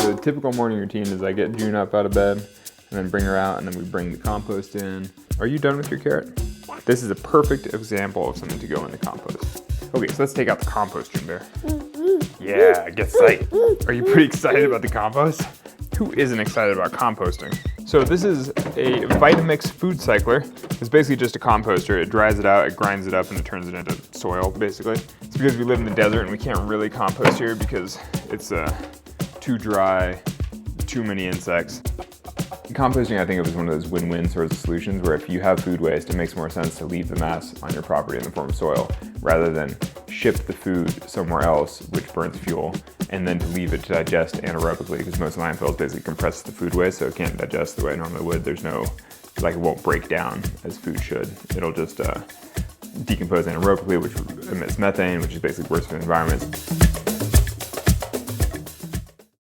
So the typical morning routine is I get June up out of bed and then bring her out, and then we bring the compost in. Are you done with your carrot? This is a perfect example of something to go in the compost. Okay, so let's take out the compost, June Bear. Yeah, get psyched. Are you pretty excited about the compost? Who isn't excited about composting? So this is a Vitamix food cycler. It's basically just a composter. It dries it out, it grinds it up, and it turns it into soil, basically. It's because we live in the desert and we can't really compost here because it's too dry, too many insects. Composting, I think of as one of those win-win sorts of solutions where if you have food waste, it makes more sense to leave the mass on your property in the form of soil rather than ship the food somewhere else, which burns fuel, and then to leave it to digest anaerobically, because most landfills basically compress the food waste, so it can't digest the way it normally would. There's no, like, it won't break down as food should. It'll just decompose anaerobically, which emits methane, which is basically worse for the environment.